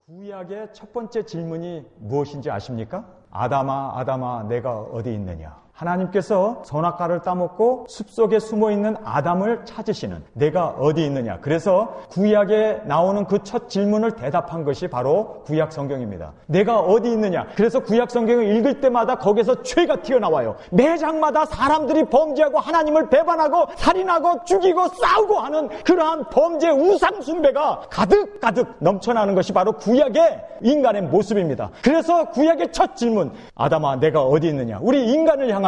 구약의 첫 번째 질문이 무엇인지 아십니까? 아담아, 아담아, 내가 어디 있느냐? 하나님께서 선악과를 따먹고 숲속에 숨어있는 아담을 찾으시는 내가 어디 있느냐. 그래서 구약에 나오는 그 첫 질문을 대답한 것이 바로 구약 성경입니다. 내가 어디 있느냐. 그래서 구약 성경을 읽을 때마다 거기서 죄가 튀어나와요. 매 장마다 사람들이 범죄하고 하나님을 배반하고 살인하고 죽이고 싸우고 하는 그러한 범죄 우상 숭배가 가득가득 넘쳐나는 것이 바로 구약의 인간의 모습입니다. 그래서 구약의 첫 질문, 아담아, 내가 어디 있느냐. 우리 인간을 향하여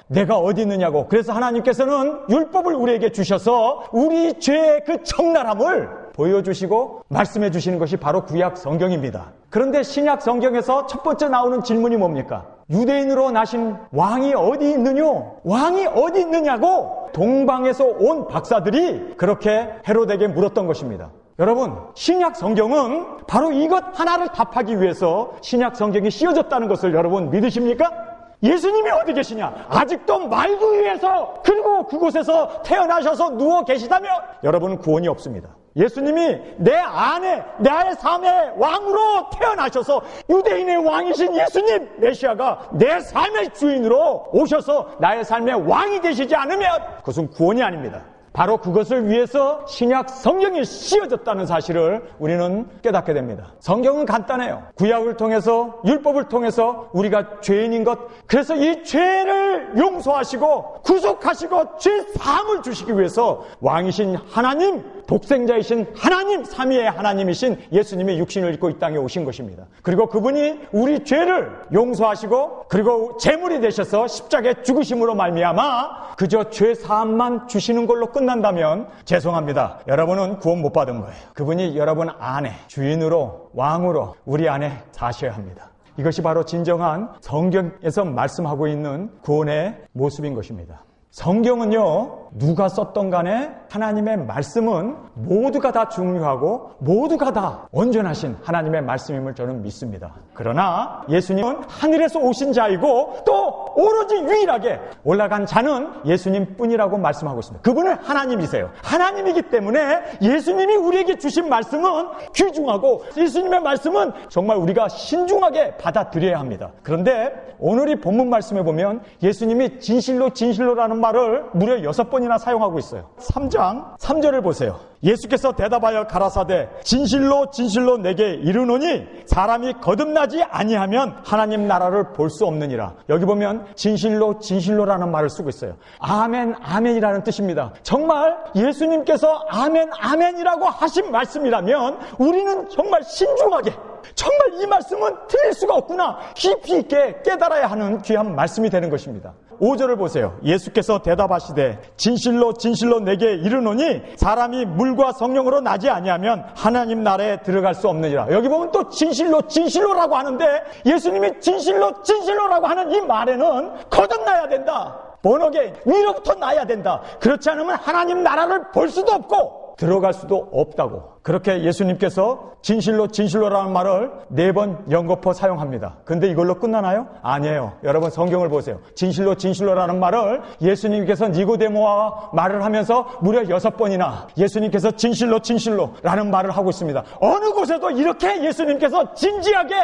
내가 어디 있느냐고. 그래서 하나님께서는 율법을 우리에게 주셔서 우리 죄의 그 적나라함을 보여주시고 말씀해 주시는 것이 바로 구약 성경입니다. 그런데 신약 성경에서 첫 번째 나오는 질문이 뭡니까? 유대인으로 나신 왕이 어디 있느냐? 왕이 어디 있느냐고 동방에서 온 박사들이 그렇게 헤롯에게 물었던 것입니다. 여러분, 신약 성경은 바로 이것 하나를 답하기 위해서 신약 성경이 씌워졌다는 것을 여러분 믿으십니까? 예수님이 어디 계시냐? 아직도 말구 위에서 그리고 그곳에서 태어나셔서 누워 계시다면 여러분 구원이 없습니다. 예수님이 내 안에 나의 삶의 왕으로 태어나셔서 유대인의 왕이신 예수님 메시아가 내 삶의 주인으로 오셔서 나의 삶의 왕이 되시지 않으면 그것은 구원이 아닙니다. 바로 그것을 위해서 신약 성경이 씌워졌다는 사실을 우리는 깨닫게 됩니다. 성경은 간단해요. 구약을 통해서 율법을 통해서 우리가 죄인인 것, 그래서 이 죄를 용서하시고 구속하시고 죄 사함을 주시기 위해서 왕이신 하나님, 독생자이신 하나님, 삼위의 하나님이신 예수님이 육신을 입고 이 땅에 오신 것입니다. 그리고 그분이 우리 죄를 용서하시고 그리고 제물이 되셔서 십자가에 죽으심으로 말미암아 그저 죄 사함만 주시는 걸로 끝난다면 죄송합니다. 여러분은 구원 못 받은 거예요. 그분이 여러분 안에 주인으로 왕으로 우리 안에 사셔야 합니다. 이것이 바로 진정한 성경에서 말씀하고 있는 구원의 모습인 것입니다. 성경은요, 누가 썼던 간에 하나님의 말씀은 모두가 다 중요하고 모두가 다 온전하신 하나님의 말씀임을 저는 믿습니다. 그러나 예수님은 하늘에서 오신 자이고 또 오로지 유일하게 올라간 자는 예수님 뿐이라고 말씀하고 있습니다. 그분은 하나님이세요. 하나님이기 때문에 예수님이 우리에게 주신 말씀은 귀중하고 예수님의 말씀은 정말 우리가 신중하게 받아들여야 합니다. 그런데 오늘 이 본문 말씀에 보면 예수님이 진실로 진실로라는 말을 무려 6번이나 사용하고 있어요. 3장 3절을 보세요. 예수께서 대답하여 가라사대 진실로 진실로 내게 이르노니 사람이 거듭나지 아니하면 하나님 나라를 볼 수 없느니라. 여기 보면 진실로 진실로라는 말을 쓰고 있어요. 아멘 아멘이라는 뜻입니다. 정말 예수님께서 아멘 아멘이라고 하신 말씀이라면 우리는 정말 신중하게 정말 이 말씀은 틀릴 수가 없구나 깊이 있게 깨달아야 하는 귀한 말씀이 되는 것입니다. 5절을 보세요. 예수께서 대답하시되 진실로 진실로 내게 이르노니 사람이 물과 성령으로 나지 아니하면 하나님 나라에 들어갈 수 없느니라. 여기 보면 또 진실로 진실로라고 하는데 예수님이 진실로 진실로라고 하는 이 말에는 거듭나야 된다. 번역에 위로부터 나야 된다. 그렇지 않으면 하나님 나라를 볼 수도 없고 들어갈 수도 없다고. 그렇게 예수님께서 진실로 진실로라는 말을 4번 연거푸 사용합니다. 근데 이걸로 끝나나요? 아니에요. 여러분 성경을 보세요. 진실로 진실로라는 말을 예수님께서 니고데모와 말을 하면서 무려 6번이나 예수님께서 진실로 진실로라는 말을 하고 있습니다. 어느 곳에도 이렇게 예수님께서 진지하게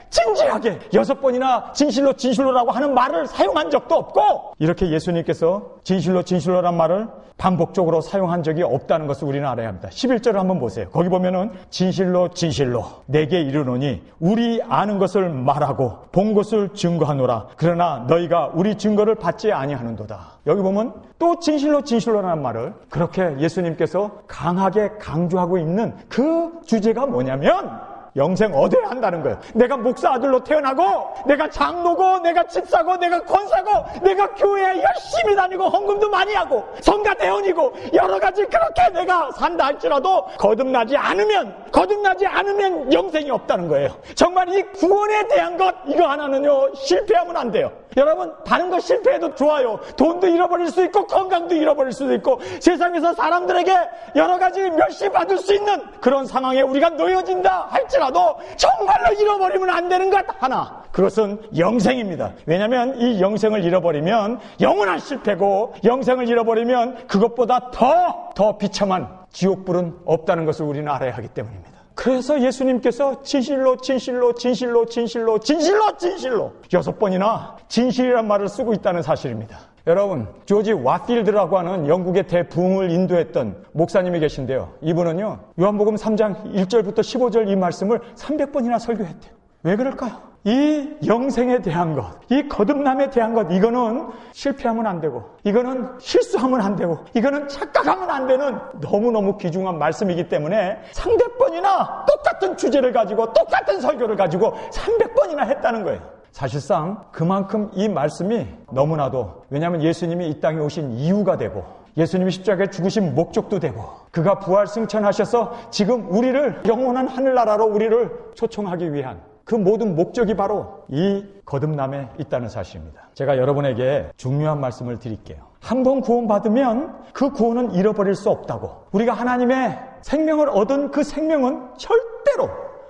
6번이나 진실로 진실로라고 하는 말을 사용한 적도 없고 이렇게 예수님께서 진실로 진실로란 말을 반복적으로 사용한 적이 없다는 것을 우리는 알아야 합니다. 11절을 한번 보세요. 거기 보면은 진실로 진실로 내게 이르노니 우리 아는 것을 말하고 본 것을 증거하노라. 그러나 너희가 우리 증거를 받지 아니하는도다. 여기 보면 또 진실로 진실로라는 말을 그렇게 예수님께서 강하게 강조하고 있는 그 주제가 뭐냐면 영생 얻어야 한다는 거예요. 내가 목사 아들로 태어나고 내가 장로고 내가 집사고 내가 권사고 내가 교회에 열심히 다니고 헌금도 많이 하고 성가대원이고 여러 가지 그렇게 내가 산다 할지라도 거듭나지 않으면 영생이 없다는 거예요. 정말 이 구원에 대한 것 이거 하나는요 실패하면 안 돼요. 여러분 다른 거 실패해도 좋아요. 돈도 잃어버릴 수 있고 건강도 잃어버릴 수도 있고 세상에서 사람들에게 여러 가지 멸시받을 수 있는 그런 상황에 우리가 놓여진다 할지라도 정말로 잃어버리면 안 되는 것 하나, 그것은 영생입니다. 왜냐하면 이 영생을 잃어버리면 영원한 실패고 영생을 잃어버리면 그것보다 더 비참한 지옥불은 없다는 것을 우리는 알아야 하기 때문입니다. 그래서 예수님께서 진실로 6번이나 진실이란 말을 쓰고 있다는 사실입니다. 여러분, 조지 왓필드라고 하는 영국의 대부흥을 인도했던 목사님이 계신데요. 이분은요, 요한복음 3장 1절부터 15절 이 말씀을 300번이나 설교했대요. 왜 그럴까요? 이 영생에 대한 것, 이 거듭남에 대한 것, 이거는 실패하면 안 되고, 이거는 실수하면 안 되고, 이거는 착각하면 안 되는 너무너무 귀중한 말씀이기 때문에 300번이나 똑같은 주제를 가지고 똑같은 설교를 가지고 300번이나 했다는 거예요. 사실상 그만큼 이 말씀이 너무나도, 왜냐하면 예수님이 이 땅에 오신 이유가 되고, 예수님이 십자가에 죽으신 목적도 되고, 그가 부활 승천하셔서 지금 우리를 영원한 하늘나라로 우리를 초청하기 위한 그 모든 목적이 바로 이 거듭남에 있다는 사실입니다. 제가 여러분에게 중요한 말씀을 드릴게요. 한 번 구원받으면 그 구원은 잃어버릴 수 없다고. 우리가 하나님의 생명을 얻은 그 생명은 절대로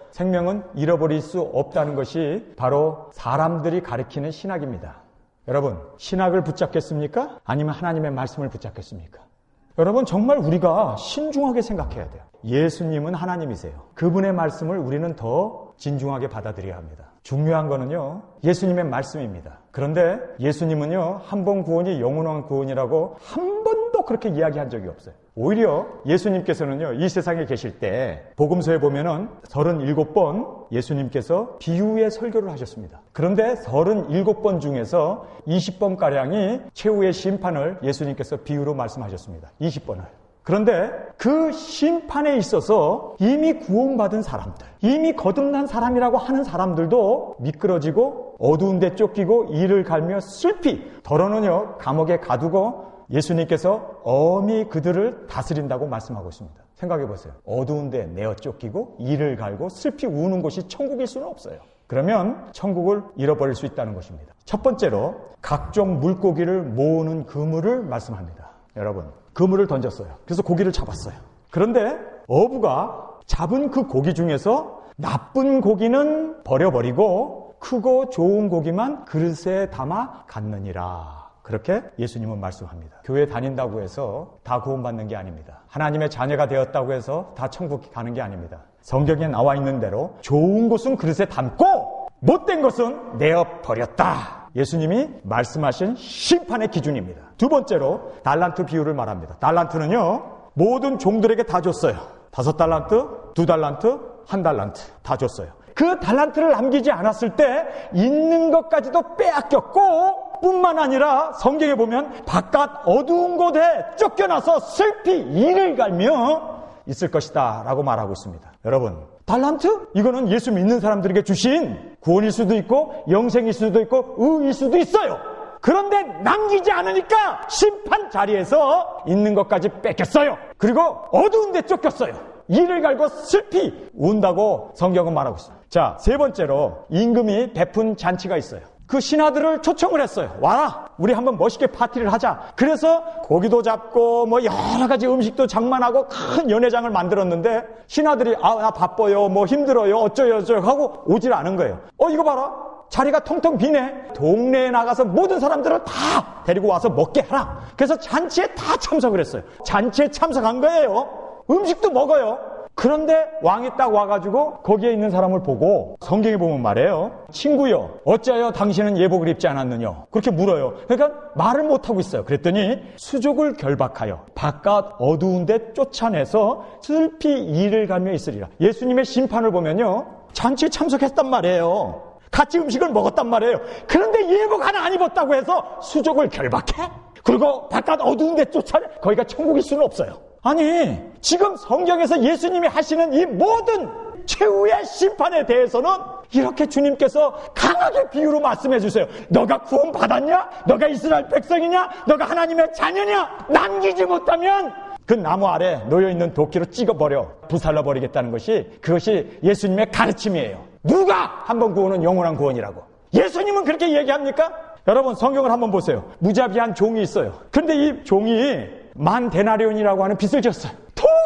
생명은 잃어버릴 수 없다는 것이 바로 사람들이 가르치는 신학입니다. 여러분, 신학을 붙잡겠습니까? 아니면 하나님의 말씀을 붙잡겠습니까? 여러분, 정말 우리가 신중하게 생각해야 돼요. 예수님은 하나님이세요. 그분의 말씀을 우리는 더 진중하게 받아들여야 합니다. 중요한 거는요, 예수님의 말씀입니다. 그런데 예수님은요, 한 번 구원이 영원한 구원이라고 한 번도 그렇게 이야기한 적이 없어요. 오히려 예수님께서는요, 이 세상에 계실 때 복음서에 보면은 37번 예수님께서 비유의 설교를 하셨습니다. 그런데 37번 중에서 20번가량이 최후의 심판을 예수님께서 비유로 말씀하셨습니다. 20번을. 그런데 그 심판에 있어서 이미 구원받은 사람들, 이미 거듭난 사람이라고 하는 사람들도 미끄러지고 어두운 데 쫓기고 이를 갈며 슬피, 더러는요 감옥에 가두고 예수님께서 엄히 그들을 다스린다고 말씀하고 있습니다. 생각해 보세요. 어두운 데 내어 쫓기고 이를 갈고 슬피 우는 곳이 천국일 수는 없어요. 그러면 천국을 잃어버릴 수 있다는 것입니다. 첫 번째로 각종 물고기를 모으는 그물을 말씀합니다. 여러분, 그물을 던졌어요. 그래서 고기를 잡았어요. 그런데 어부가 잡은 그 고기 중에서 나쁜 고기는 버려버리고 크고 좋은 고기만 그릇에 담아 갔느니라. 그렇게 예수님은 말씀합니다. 교회 다닌다고 해서 다 구원받는 게 아닙니다. 하나님의 자녀가 되었다고 해서 다 천국 가는 게 아닙니다. 성경에 나와 있는 대로 좋은 것은 그릇에 담고 못된 것은 내어버렸다. 예수님이 말씀하신 심판의 기준입니다. 두 번째로 달란트 비유를 말합니다. 달란트는요, 모든 종들에게 다 줬어요. 5달란트, 2달란트, 1달란트 다 줬어요. 그 달란트를 남기지 않았을 때 있는 것까지도 빼앗겼고, 뿐만 아니라 성경에 보면 바깥 어두운 곳에 쫓겨나서 슬피 이를 갈며 있을 것이다 라고 말하고 있습니다. 여러분, 달란트? 이거는 예수 믿는 사람들에게 주신 구원일 수도 있고 영생일 수도 있고 의일 수도 있어요. 그런데 남기지 않으니까 심판 자리에서 있는 것까지 뺏겼어요. 그리고 어두운 데 쫓겼어요. 이를 갈고 슬피 운다고 성경은 말하고 있어요. 자, 세 번째로 임금이 베푼 잔치가 있어요. 그 신하들을 초청을 했어요. 와라, 우리 한번 멋있게 파티를 하자. 그래서 고기도 잡고 뭐 여러 가지 음식도 장만하고 큰 연회장을 만들었는데 신하들이 나 바빠요, 뭐 힘들어요, 어쩌요 하고 오질 않은 거예요. 이거 봐라, 자리가 텅텅 비네. 동네에 나가서 모든 사람들을 다 데리고 와서 먹게 하라. 그래서 잔치에 다 참석을 했어요. 잔치에 참석한 거예요. 음식도 먹어요. 그런데 왕이 딱 와가지고 거기에 있는 사람을 보고 성경에 보면 말해요. 친구여, 어찌하여 당신은 예복을 입지 않았느냐? 그렇게 물어요. 그러니까 말을 못하고 있어요. 그랬더니 수족을 결박하여 바깥 어두운 데 쫓아내서 슬피 이를 갈며 있으리라. 예수님의 심판을 보면요, 잔치에 참석했단 말이에요. 같이 음식을 먹었단 말이에요. 그런데 예복 하나 안 입었다고 해서 수족을 결박해? 그리고 바깥 어두운 데 쫓아내? 거기가 천국일 수는 없어요. 아니, 지금 성경에서 예수님이 하시는 이 모든 최후의 심판에 대해서는 이렇게 주님께서 강하게 비유로 말씀해 주세요. 너가 구원 받았냐? 너가 이스라엘 백성이냐? 너가 하나님의 자녀냐? 남기지 못하면 그 나무 아래 놓여있는 도끼로 찍어버려 부살러버리겠다는 것이, 그것이 예수님의 가르침이에요. 누가 한번 구원은 영원한 구원이라고. 예수님은 그렇게 얘기합니까? 여러분, 성경을 한번 보세요. 무자비한 종이 있어요. 그런데 이 종이 10,000데나리온이라고 하는 빚을 졌어요.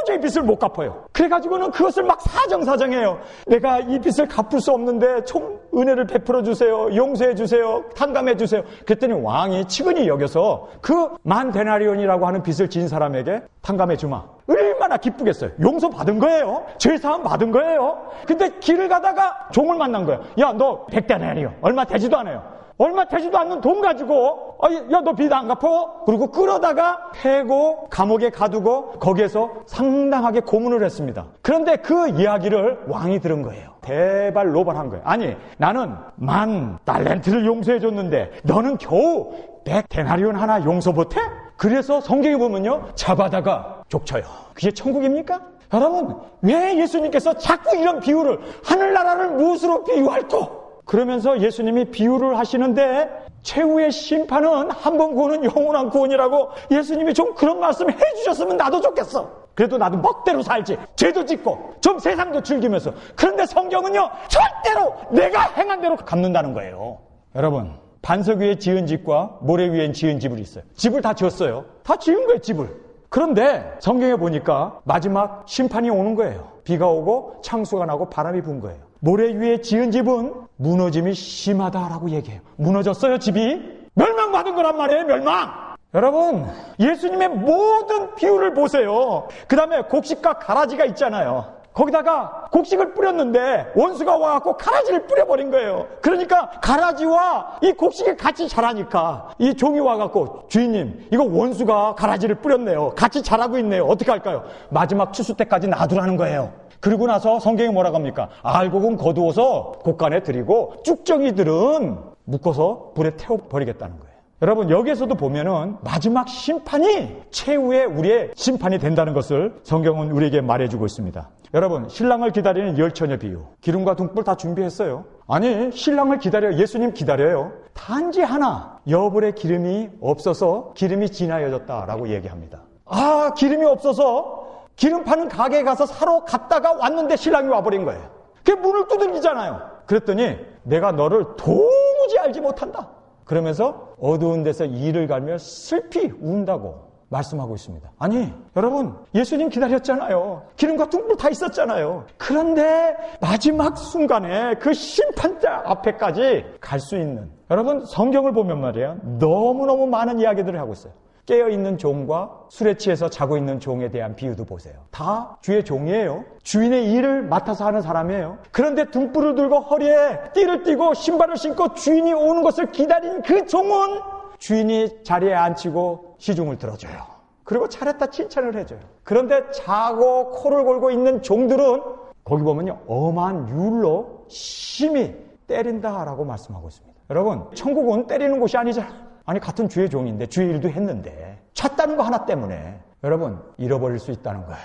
도저히 빚을 못 갚아요. 그래가지고는 그것을 막 사정사정해요. 내가 이 빚을 갚을 수 없는데 좀 은혜를 베풀어 주세요. 용서해 주세요. 탕감해 주세요. 그랬더니 왕이 측은히 여겨서 그 10,000데나리온이라고 하는 빚을 진 사람에게 탕감해 주마. 얼마나 기쁘겠어요. 용서받은 거예요. 죄사함 받은 거예요. 근데 길을 가다가 종을 만난 거예요. 야, 너 100데나리온 얼마 되지도 않아요. 얼마 되지도 않는 돈 가지고 야, 너 빚 안 갚어? 그리고 끌어다가 패고 감옥에 가두고 거기에서 상당하게 고문을 했습니다. 그런데 그 이야기를 왕이 들은 거예요. 대발로발한 거예요. 아니, 나는 10,000달란트를 용서해 줬는데 너는 겨우 100데나리온 하나 용서 못해? 그래서 성경에 보면요, 잡아다가 족쳐요. 그게 천국입니까? 여러분, 왜 예수님께서 자꾸 이런 비유를, 하늘나라를 무엇으로 비유할꼬? 그러면서 예수님이 비유를 하시는데 최후의 심판은 한 번 구원은 영원한 구원이라고 예수님이 좀 그런 말씀을 해주셨으면 나도 좋겠어. 그래도 나도 멋대로 살지. 죄도 짓고 좀 세상도 즐기면서. 그런데 성경은요, 절대로 내가 행한 대로 갚는다는 거예요. 여러분, 반석 위에 지은 집과 모래 위에 지은 집이 있어요. 집을 다 지었어요. 다 지은 거예요, 집을. 그런데 성경에 보니까 마지막 심판이 오는 거예요. 비가 오고 창수가 나고 바람이 분 거예요. 모래 위에 지은 집은 무너짐이 심하다라고 얘기해요. 무너졌어요, 집이. 멸망받은 거란 말이에요, 멸망. 여러분, 예수님의 모든 비유를 보세요. 그 다음에 곡식과 가라지가 있잖아요. 거기다가 곡식을 뿌렸는데 원수가 와갖고 가라지를 뿌려버린 거예요. 그러니까 가라지와 이 곡식이 같이 자라니까 이 종이 와갖고, 주인님, 이거 원수가 가라지를 뿌렸네요. 같이 자라고 있네요. 어떻게 할까요? 마지막 추수 때까지 놔두라는 거예요. 그리고 나서 성경이 뭐라고 합니까? 알곡은 거두어서 곡간에 들이고 쭉정이들은 묶어서 불에 태워버리겠다는 거예요. 여러분, 여기에서도 보면은 마지막 심판이 최후의 우리의 심판이 된다는 것을 성경은 우리에게 말해주고 있습니다. 여러분, 신랑을 기다리는 열처녀 비유. 기름과 등불 다 준비했어요. 아니, 신랑을 기다려요. 예수님 기다려요. 단지 하나, 여벌의 기름이 없어서 기름이 지나여졌다라고 얘기합니다. 아, 기름이 없어서 기름 파는 가게에 가서 사러 갔다가 왔는데 신랑이 와버린 거예요. 그게 문을 두들기잖아요. 그랬더니 내가 너를 도무지 알지 못한다. 그러면서 어두운 데서 이를 갈며 슬피 운다고 말씀하고 있습니다. 아니, 여러분, 예수님 기다렸잖아요. 기름과 등불 다 있었잖아요. 그런데 마지막 순간에 그 심판대 앞에까지 갈 수 있는, 여러분, 성경을 보면 말이에요, 너무너무 많은 이야기들을 하고 있어요. 깨어있는 종과 술에 취해서 자고 있는 종에 대한 비유도 보세요. 다 주의 종이에요. 주인의 일을 맡아서 하는 사람이에요. 그런데 등불을 들고 허리에 띠를 띠고 신발을 신고 주인이 오는 것을 기다린 그 종은 주인이 자리에 앉히고 시중을 들어줘요. 그리고 차렸다 칭찬을 해줘요. 그런데 자고 코를 골고 있는 종들은 거기 보면요, 엄한 율로 심히 때린다라고 말씀하고 있습니다. 여러분, 천국은 때리는 곳이 아니잖아요. 아니, 같은 주의 종인데 주의 일도 했는데 찼다는 거 하나 때문에 여러분 잃어버릴 수 있다는 거예요.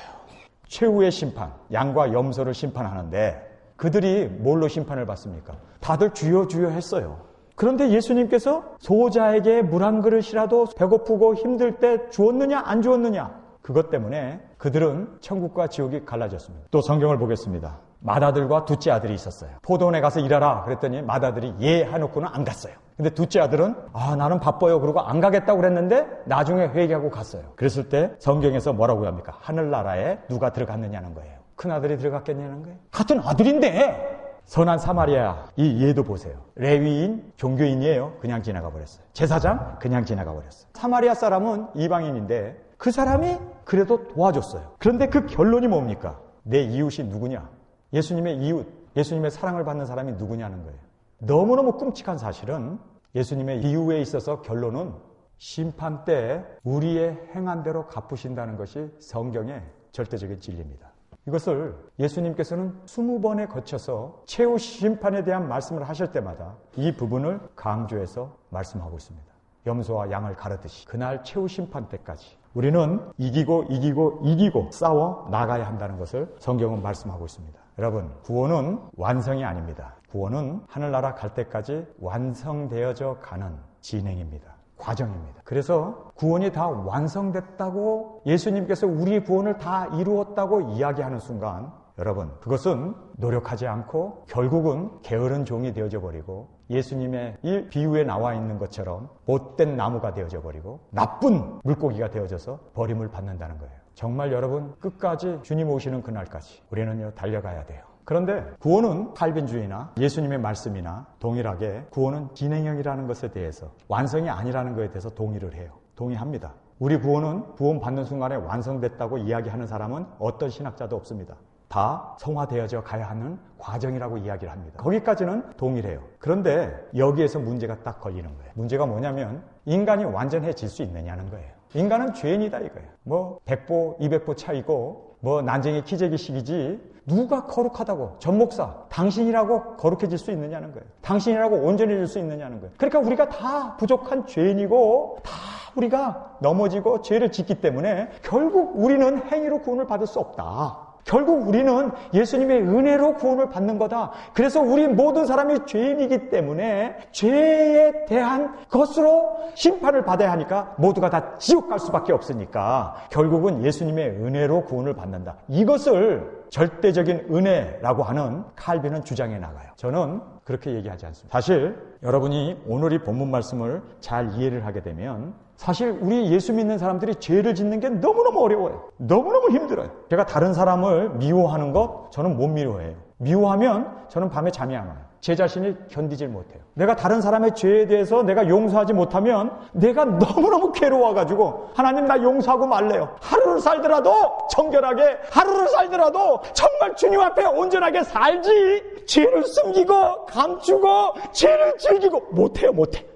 최후의 심판, 양과 염소를 심판하는데 그들이 뭘로 심판을 받습니까? 다들 주여 주여 했어요. 그런데 예수님께서 소자에게 물 한 그릇이라도 배고프고 힘들 때 주었느냐 안 주었느냐, 그것 때문에 그들은 천국과 지옥이 갈라졌습니다. 또 성경을 보겠습니다. 맏아들과 둘째 아들이 있었어요. 포도원에 가서 일하라 그랬더니 맏아들이 예 해놓고는 안 갔어요. 근데 둘째 아들은 나는 바빠요 그러고 안 가겠다고 그랬는데 나중에 회개하고 갔어요. 그랬을 때 성경에서 뭐라고 합니까? 하늘나라에 누가 들어갔느냐는 거예요. 큰아들이 들어갔겠냐는 거예요. 같은 아들인데. 선한 사마리아, 이 예도 보세요. 레위인, 종교인이에요. 그냥 지나가 버렸어요. 제사장, 그냥 지나가 버렸어요. 사마리아 사람은 이방인인데 그 사람이 그래도 도와줬어요. 그런데 그 결론이 뭡니까? 내 이웃이 누구냐? 예수님의 이웃, 예수님의 사랑을 받는 사람이 누구냐는 거예요. 너무너무 끔찍한 사실은 예수님의 이유에 있어서 결론은 심판 때 우리의 행한 대로 갚으신다는 것이 성경의 절대적인 진리입니다. 이것을 예수님께서는 20번에 거쳐서 최후 심판에 대한 말씀을 하실 때마다 이 부분을 강조해서 말씀하고 있습니다. 염소와 양을 가르듯이 그날 최후 심판 때까지 우리는 이기고 싸워 나가야 한다는 것을 성경은 말씀하고 있습니다. 여러분, 구원은 완성이 아닙니다. 구원은 하늘나라 갈 때까지 완성되어져 가는 진행입니다. 과정입니다. 그래서 구원이 다 완성됐다고 예수님께서 우리 구원을 다 이루었다고 이야기하는 순간 여러분, 그것은 노력하지 않고 결국은 게으른 종이 되어져 버리고 예수님의 이 비유에 나와 있는 것처럼 못된 나무가 되어져 버리고 나쁜 물고기가 되어져서 버림을 받는다는 거예요. 정말 여러분 끝까지 주님 오시는 그날까지 우리는요 달려가야 돼요. 그런데 구원은 칼빈주의나 예수님의 말씀이나 동일하게 구원은 진행형이라는 것에 대해서 완성이 아니라는 것에 대해서 동의를 해요. 동의합니다. 우리 구원은 구원받는 순간에 완성됐다고 이야기하는 사람은 어떤 신학자도 없습니다. 다 성화되어져 가야 하는 과정이라고 이야기를 합니다. 거기까지는 동의를 해요. 그런데 여기에서 문제가 딱 걸리는 거예요. 문제가 뭐냐면 인간이 완전해질 수 있느냐는 거예요. 인간은 죄인이다 이거예요. 뭐 100보 200보 차이고 뭐 난쟁이 키재기식이지 누가 거룩하다고 전 목사 당신이라고 거룩해질 수 있느냐는 거예요. 당신이라고 온전해질 수 있느냐는 거예요. 그러니까 우리가 다 부족한 죄인이고 다 우리가 넘어지고 죄를 짓기 때문에 결국 우리는 행위로 구원을 받을 수 없다. 결국 우리는 예수님의 은혜로 구원을 받는 거다. 그래서 우리 모든 사람이 죄인이기 때문에 죄에 대한 것으로 심판을 받아야 하니까 모두가 다 지옥 갈 수밖에 없으니까 결국은 예수님의 은혜로 구원을 받는다. 이것을 절대적인 은혜라고 하는 칼빈은 주장해 나가요. 저는 그렇게 얘기하지 않습니다. 사실 여러분이 오늘 이 본문 말씀을 잘 이해를 하게 되면 사실 우리 예수 믿는 사람들이 죄를 짓는 게 너무너무 어려워요. 너무너무 힘들어요. 제가 다른 사람을 미워하는 것 저는 못 미워해요. 미워하면 저는 밤에 잠이 안 와요. 제 자신을 견디질 못해요. 내가 다른 사람의 죄에 대해서 내가 용서하지 못하면 내가 너무너무 괴로워가지고 하나님 나 용서하고 말래요. 하루를 살더라도 정결하게 하루를 살더라도 정말 주님 앞에 온전하게 살지 죄를 숨기고 감추고 죄를 즐기고 못해요.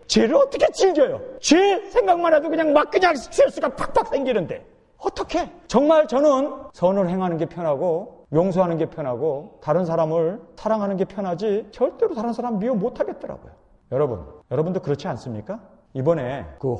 죄를 어떻게 즐겨요? 죄 생각만 해도 그냥 스트레스가 팍팍 생기는데 어떻게? 정말 저는 선을 행하는 게 편하고 용서하는 게 편하고 다른 사람을 사랑하는 게 편하지 절대로 다른 사람 미워 못하겠더라고요. 여러분도 그렇지 않습니까? 이번에 그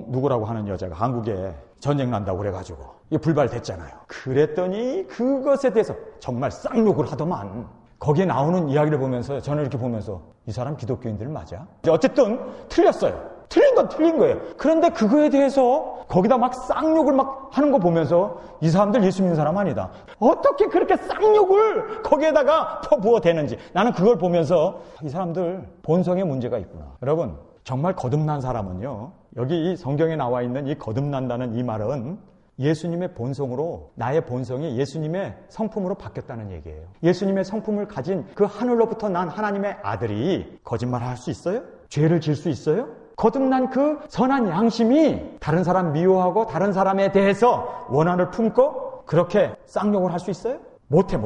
누구라고 하는 여자가 한국에 전쟁 난다고 그래가지고 불발됐잖아요. 그랬더니 그것에 대해서 정말 쌍욕을 하더만. 거기에 나오는 이야기를 보면서 저는 이렇게 보면서 이 사람 기독교인들 맞아? 어쨌든 틀렸어요. 틀린 건 틀린 거예요. 그런데 그거에 대해서 거기다 막 쌍욕을 막 하는 거 보면서 이 사람들 예수 믿는 사람 아니다. 어떻게 그렇게 쌍욕을 거기에다가 퍼부어 대는지 나는 그걸 보면서 이 사람들 본성에 문제가 있구나. 여러분 정말 거듭난 사람은요. 여기 이 성경에 나와 있는 이 거듭난다는 이 말은 예수님의 본성으로 나의 본성이 예수님의 성품으로 바뀌었다는 얘기예요. 예수님의 성품을 가진 그 하늘로부터 난 하나님의 아들이 거짓말할 수 있어요? 죄를 질 수 있어요? 거듭난 그 선한 양심이 다른 사람 미워하고 다른 사람에 대해서 원한을 품고 그렇게 쌍욕을 할 수 있어요? 못해.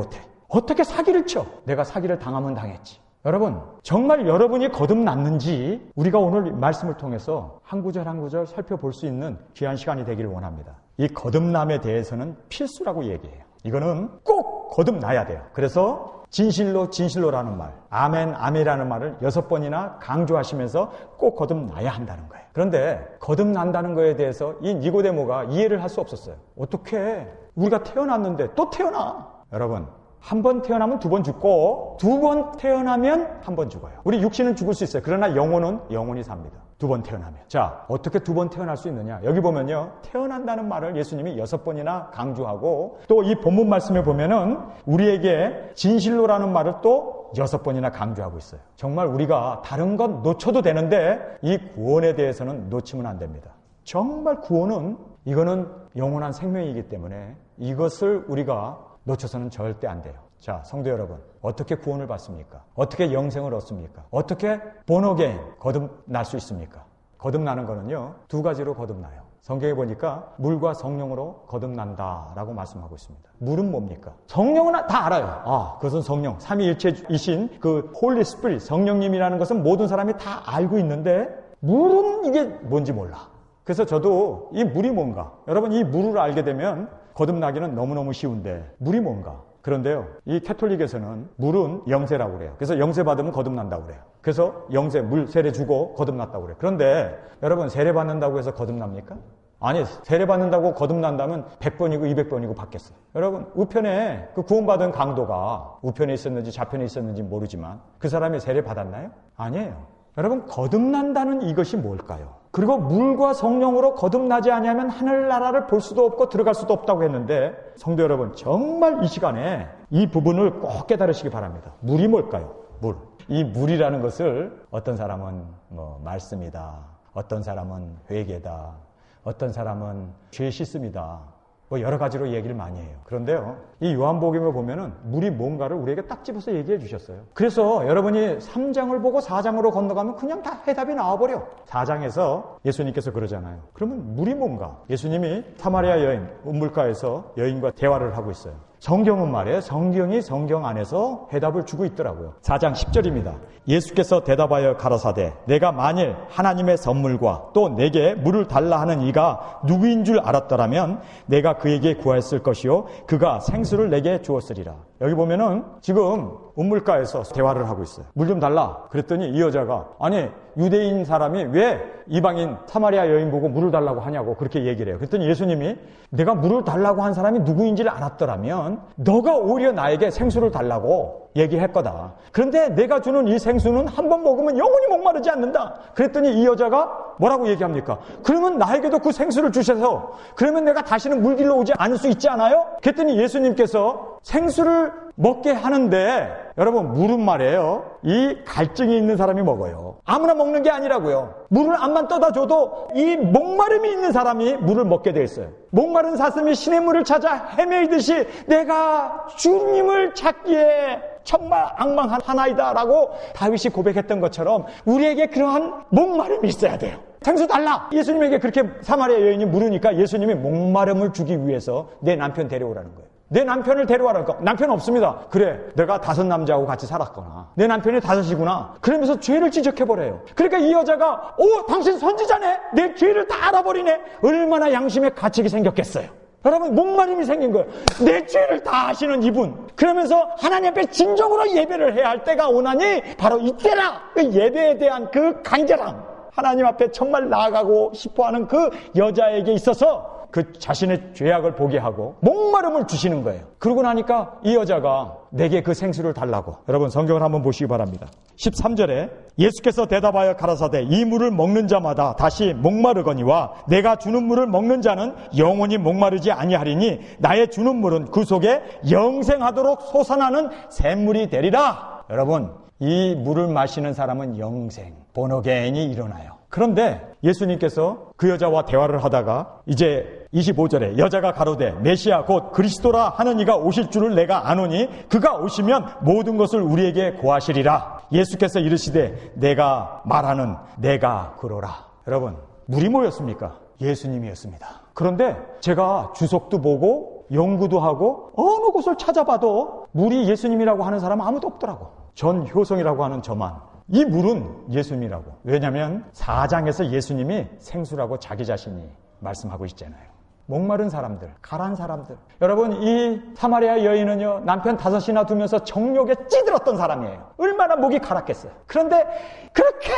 어떻게 사기를 쳐? 내가 사기를 당하면 당했지. 여러분 정말 여러분이 거듭났는지 우리가 오늘 말씀을 통해서 한 구절 한 구절 살펴볼 수 있는 귀한 시간이 되기를 원합니다. 이 거듭남에 대해서는 필수라고 얘기해요. 이거는 꼭 거듭나야 돼요. 그래서 진실로라는 말, 아멘이라는 말을 6번이나 강조하시면서 꼭 거듭나야 한다는 거예요. 그런데 거듭난다는 거에 대해서 이 니고데모가 이해를 할 수 없었어요. 어떻게 우리가 태어났는데 또 태어나? 여러분 한 번 태어나면 2번 죽고 2번 태어나면 1번 죽어요. 우리 육신은 죽을 수 있어요. 그러나 영혼은 영원히 삽니다. 2번 태어나면. 자, 어떻게 2번 태어날 수 있느냐? 여기 보면요. 태어난다는 말을 예수님이 6번이나 강조하고 또 이 본문 말씀에 보면은 우리에게 진실로라는 말을 또 6번이나 강조하고 있어요. 정말 우리가 다른 건 놓쳐도 되는데 이 구원에 대해서는 놓치면 안 됩니다. 정말 구원은 이거는 영원한 생명이기 때문에 이것을 우리가 놓쳐서는 절대 안 돼요. 자, 성도 여러분, 어떻게 구원을 받습니까? 어떻게 영생을 얻습니까? 어떻게 본어게인 거듭날 수 있습니까? 거듭나는 거는요, 2가지로 거듭나요. 성경에 보니까 물과 성령으로 거듭난다라고 말씀하고 있습니다. 물은 뭡니까? 성령은 다 알아요. 그것은 성령, 삼위일체이신 그 홀리 스피릿, 성령님이라는 것은 모든 사람이 다 알고 있는데 물은 이게 뭔지 몰라. 그래서 저도 이 물이 뭔가, 여러분 이 물을 알게 되면 거듭나기는 너무너무 쉬운데 물이 뭔가. 그런데요, 이 캐톨릭에서는 물은 영세라고 그래요. 그래서 영세 받으면 거듭난다고 그래요. 그래서 영세, 물 세례 주고 거듭났다고 그래요. 그런데 여러분 세례 받는다고 해서 거듭납니까? 아니, 세례 받는다고 거듭난다면 100번이고 200번이고 받겠어요. 여러분 우편에 그 구원받은 강도가 우편에 있었는지 좌편에 있었는지 모르지만 그 사람이 세례 받았나요? 아니에요. 여러분 거듭난다는 이것이 뭘까요? 그리고 물과 성령으로 거듭나지 아니하면 하늘나라를 볼 수도 없고 들어갈 수도 없다고 했는데 성도 여러분 정말 이 시간에 이 부분을 꼭 깨달으시기 바랍니다. 물이 뭘까요? 물. 이 물이라는 것을 어떤 사람은 말씀이다. 어떤 사람은 회개다. 어떤 사람은 죄 씻음이다. 뭐 여러 가지로 얘기를 많이 해요. 그런데요, 이 요한복음에 보면은 물이 뭔가를 우리에게 딱 집어서 얘기해 주셨어요. 그래서 여러분이 3장을 보고 4장으로 건너가면 그냥 다 해답이 나와버려. 4장에서 예수님께서 그러잖아요. 그러면 물이 뭔가? 예수님이 사마리아 여인, 우물가에서 여인과 대화를 하고 있어요. 성경은 말이에요. 성경이 성경 안에서 해답을 주고 있더라고요. 4장 10절입니다. 예수께서 대답하여 가라사대 내가 만일 하나님의 선물과 또 내게 물을 달라 하는 이가 누구인 줄 알았더라면 내가 그에게 구했을 것이요 그가 생수를 내게 주었으리라. 여기 보면은 지금 우물가에서 대화를 하고 있어요. 물 좀 달라. 그랬더니 이 여자가 아니 유대인 사람이 왜 이방인 사마리아 여인 보고 물을 달라고 하냐고 그렇게 얘기를 해요. 그랬더니 예수님이 내가 물을 달라고 한 사람이 누구인지를 알았더라면 너가 오히려 나에게 생수를 달라고 얘기할 거다. 그런데 내가 주는 이 생수는 한 번 먹으면 영원히 목마르지 않는다. 그랬더니 이 여자가 뭐라고 얘기합니까? 그러면 나에게도 그 생수를 주셔서 그러면 내가 다시는 물 길러 오지 않을 수 있지 않아요? 그랬더니 예수님께서 생수를 먹게 하는데 여러분 물은 말이에요. 이 갈증이 있는 사람이 먹어요. 아무나 먹는 게 아니라고요. 물을 암만 떠다 줘도 이 목마름이 있는 사람이 물을 먹게 돼 있어요. 목마른 사슴이 신의 물을 찾아 헤매이듯이 내가 주님을 찾기에 정말 악망한 하나이다라고 다윗이 고백했던 것처럼 우리에게 그러한 목마름이 있어야 돼요. 생수 달라! 예수님에게 그렇게 사마리아 여인이 물으니까 예수님이 목마름을 주기 위해서 내 남편 데려오라는 거예요. 내 남편을 데려와라니까. 남편 없습니다. 그래, 내가 5 남자하고 같이 살았거나 내 남편이 5이구나. 그러면서 죄를 지적해버려요. 그러니까 이 여자가 당신 선지자네? 내 죄를 다 알아버리네? 얼마나 양심의 가책이 생겼겠어요. 여러분 목마름이 생긴 거예요. 내 죄를 다 아시는 이분. 그러면서 하나님 앞에 진정으로 예배를 해야 할 때가 오나니 바로 이때라. 그 예배에 대한 그 간절함, 하나님 앞에 정말 나아가고 싶어하는 그 여자에게 있어서 그 자신의 죄악을 보게 하고 목마름을 주시는 거예요. 그러고 나니까 이 여자가 내게 그 생수를 달라고. 여러분 성경을 한번 보시기 바랍니다. 13절에 예수께서 대답하여 가라사대 이 물을 먹는 자마다 다시 목마르거니와 내가 주는 물을 먹는 자는 영원히 목마르지 아니하리니 나의 주는 물은 그 속에 영생하도록 솟아나는 샘물이 되리라. 여러분 이 물을 마시는 사람은 영생, 본어게인이 일어나요. 그런데 예수님께서 그 여자와 대화를 하다가 이제 25절에 여자가 가로되 메시아 곧 그리스도라 하는 이가 오실 줄을 내가 아노니 그가 오시면 모든 것을 우리에게 고하시리라. 예수께서 이르시되 내가 말하는 내가 그로라. 여러분 물이 뭐였습니까? 예수님이었습니다. 그런데 제가 주석도 보고 연구도 하고 어느 곳을 찾아봐도 물이 예수님이라고 하는 사람은 아무도 없더라고. 전효성이라고 하는 저만. 이 물은 예수님이라고. 왜냐하면 4장에서 예수님이 생수라고 자기 자신이 말씀하고 있잖아요. 목마른 사람들, 가란 사람들. 여러분 이 사마리아 여인은요 남편 5이나 두면서 정욕에 찌들었던 사람이에요. 얼마나 목이 가랐겠어요. 그런데 그렇게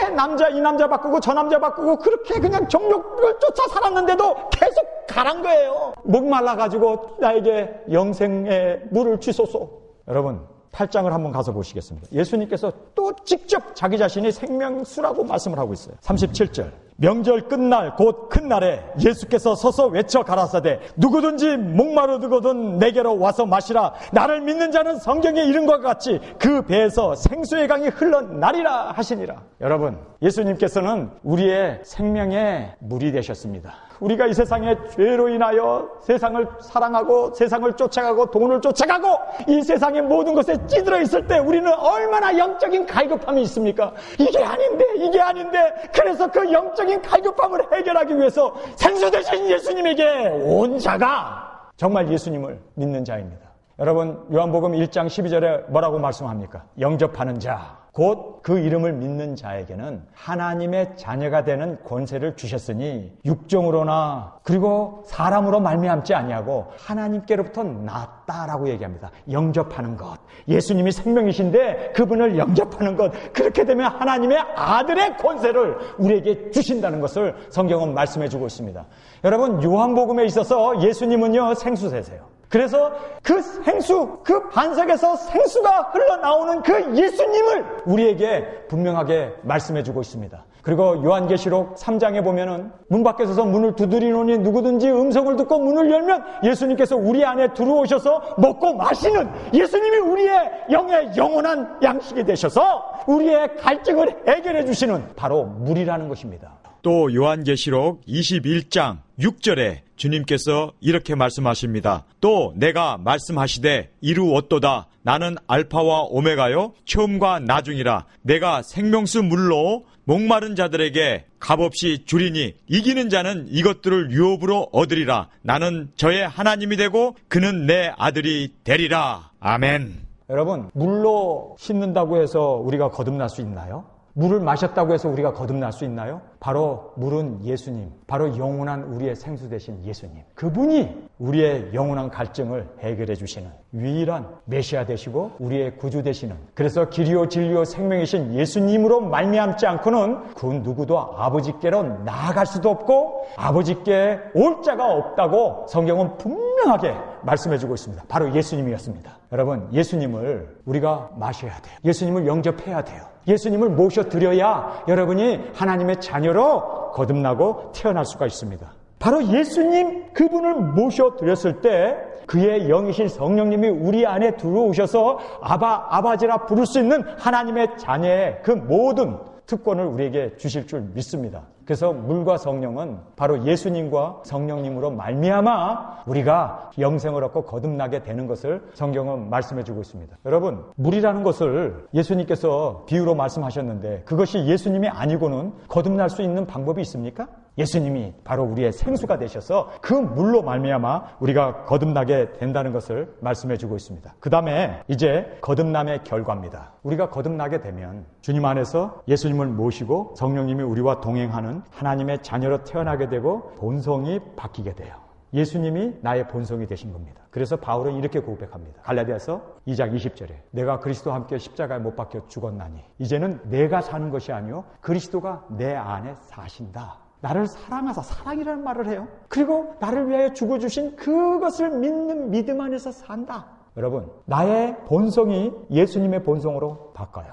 이 남자 바꾸고 저 남자 바꾸고 그렇게 그냥 정욕을 쫓아 살았는데도 계속 가란 거예요. 목 말라가지고 나에게 영생의 물을 주소서. 여러분 8장을 한번 가서 보시겠습니다. 예수님께서 또 직접 자기 자신이 생명수라고 말씀을 하고 있어요. 37절. 명절 끝날 곧 큰 날에 예수께서 서서 외쳐 가라사대 누구든지 목마르거든 내게로 와서 마시라. 나를 믿는 자는 성경에 이른 것과 같이 그 배에서 생수의 강이 흘러나리라 하시니라. 여러분 예수님께서는 우리의 생명의 물이 되셨습니다. 우리가 이 세상의 죄로 인하여 세상을 사랑하고 세상을 쫓아가고 돈을 쫓아가고 이 세상의 모든 것에 찌들어 있을 때 우리는 얼마나 영적인 갈급함이 있습니까? 이게 아닌데 그래서 그 영적인 갈급함을 해결하기 위해서 생수 되신 예수님에게 온 자가 정말 예수님을 믿는 자입니다. 여러분 요한복음 1장 12절에 뭐라고 말씀합니까? 영접하는 자 곧 그 이름을 믿는 자에게는 하나님의 자녀가 되는 권세를 주셨으니 육정으로나 그리고 사람으로 말미암지 아니하고 하나님께로부터 났다라고 얘기합니다. 영접하는 것. 예수님이 생명이신데 그분을 영접하는 것. 그렇게 되면 하나님의 아들의 권세를 우리에게 주신다는 것을 성경은 말씀해 주고 있습니다. 여러분 요한복음에 있어서 예수님은요 생수세세요. 그래서 그 생수, 그 반석에서 생수가 흘러나오는 그 예수님을 우리에게 분명하게 말씀해주고 있습니다. 그리고 요한계시록 3장에 보면은 문 밖에 서서 문을 두드리노니 누구든지 음성을 듣고 문을 열면 예수님께서 우리 안에 들어오셔서 먹고 마시는 예수님이 우리의 영의 영원한 양식이 되셔서 우리의 갈증을 해결해 주시는 바로 물이라는 것입니다. 또 요한계시록 21장 6절에 주님께서 이렇게 말씀하십니다. 또 내가 말씀하시되 이루었도다. 나는 알파와 오메가요 처음과 나중이라. 내가 생명수 물로 목마른 자들에게 값없이 주리니 이기는 자는 이것들을 유업으로 얻으리라. 나는 저의 하나님이 되고 그는 내 아들이 되리라. 아멘. 여러분, 물로 씻는다고 해서 우리가 거듭날 수 있나요? 물을 마셨다고 해서 우리가 거듭날 수 있나요? 바로 물은 예수님, 바로 영원한 우리의 생수 되신 예수님, 그분이 우리의 영원한 갈증을 해결해 주시는 유일한 메시아 되시고 우리의 구주 되시는, 그래서 길이요 진리요 생명이신 예수님으로 말미암지 않고는 그 누구도 아버지께로 나아갈 수도 없고 아버지께 올 자가 없다고 성경은 분명하게 말씀해 주고 있습니다. 바로 예수님이었습니다. 여러분, 예수님을 우리가 마셔야 돼요. 예수님을 영접해야 돼요. 예수님을 모셔드려야 여러분이 하나님의 자녀로 거듭나고 태어날 수가 있습니다. 바로 예수님 그분을 모셔드렸을 때 그의 영이신 성령님이 우리 안에 들어오셔서 아바지라 부를 수 있는 하나님의 자녀의 그 모든 특권을 우리에게 주실 줄 믿습니다. 그래서 물과 성령은 바로 예수님과 성령님으로 말미암아 우리가 영생을 얻고 거듭나게 되는 것을 성경은 말씀해 주고 있습니다. 여러분, 물이라는 것을 예수님께서 비유로 말씀하셨는데 그것이 예수님이 아니고는 거듭날 수 있는 방법이 있습니까? 예수님이 바로 우리의 생수가 되셔서 그 물로 말미암아 우리가 거듭나게 된다는 것을 말씀해 주고 있습니다. 그 다음에 이제 거듭남의 결과입니다. 우리가 거듭나게 되면 주님 안에서 예수님을 모시고 성령님이 우리와 동행하는 하나님의 자녀로 태어나게 되고 본성이 바뀌게 돼요. 예수님이 나의 본성이 되신 겁니다. 그래서 바울은 이렇게 고백합니다. 갈라디아서 2장 20절에 내가 그리스도와 함께 십자가에 못 박혀 죽었나니 이제는 내가 사는 것이 아니요 그리스도가 내 안에 사신다. 나를 사랑하사, 사랑이라는 말을 해요. 그리고 나를 위하여 죽어주신 그것을 믿는 믿음 안에서 산다. 여러분, 나의 본성이 예수님의 본성으로 바꿔요.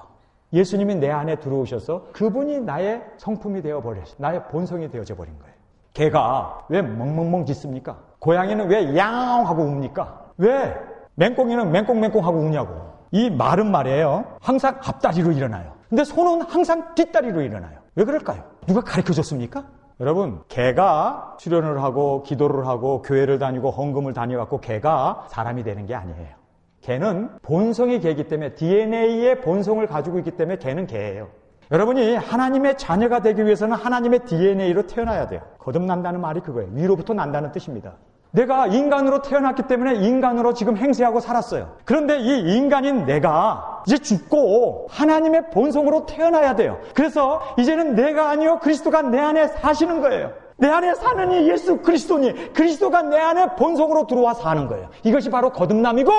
예수님이 내 안에 들어오셔서 그분이 나의 성품이 되어버렸어요. 나의 본성이 되어져 버린 거예요. 개가 왜 멍멍멍 짖습니까? 고양이는 왜 야옹 하고 웁니까? 왜 맹꽁이는 맹꽁맹꽁 하고 우냐고. 이 말은 말이에요. 항상 앞다리로 일어나요. 근데 소는 항상 뒷다리로 일어나요. 왜 그럴까요? 누가 가르쳐줬습니까? 여러분, 개가 수련을 하고 기도를 하고 교회를 다니고 헌금을 다녀갖고 개가 사람이 되는 게 아니에요. 개는 본성이 개이기 때문에 DNA의 본성을 가지고 있기 때문에 개는 개예요. 여러분이 하나님의 자녀가 되기 위해서는 하나님의 DNA로 태어나야 돼요. 거듭난다는 말이 그거예요. 위로부터 난다는 뜻입니다. 내가 인간으로 태어났기 때문에 인간으로 지금 행세하고 살았어요. 그런데 이 인간인 내가 이제 죽고 하나님의 본성으로 태어나야 돼요. 그래서 이제는 내가 아니요 그리스도가 내 안에 사시는 거예요. 내 안에 사는 이 예수 그리스도니 그리스도가 내 안에 본성으로 들어와 사는 거예요. 이것이 바로 거듭남이고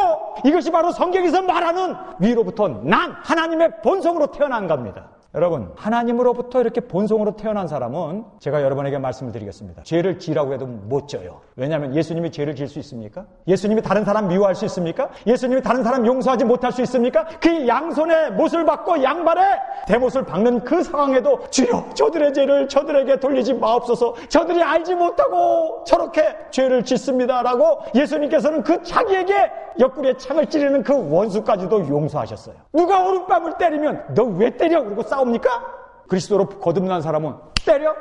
이것이 바로 성경에서 말하는 위로부터 난 하나님의 본성으로 태어난 겁니다. 여러분, 하나님으로부터 이렇게 본성으로 태어난 사람은 제가 여러분에게 말씀을 드리겠습니다. 죄를 지라고 해도 못 져요. 왜냐하면 예수님이 죄를 질 수 있습니까? 예수님이 다른 사람 미워할 수 있습니까? 예수님이 다른 사람 용서하지 못할 수 있습니까? 그 양손에 못을 박고 양발에 대못을 박는 그 상황에도 주여 저들의 죄를 저들에게 돌리지 마옵소서. 저들이 알지 못하고 저렇게 죄를 짓습니다라고 예수님께서는 그 자기에게 옆구리에 창을 찌르는 그 원수까지도 용서하셨어요. 누가 오른뺨을 때리면 너 왜 때려? 그러고 싸웁니까? 그리스도로 거듭난 사람은 때려?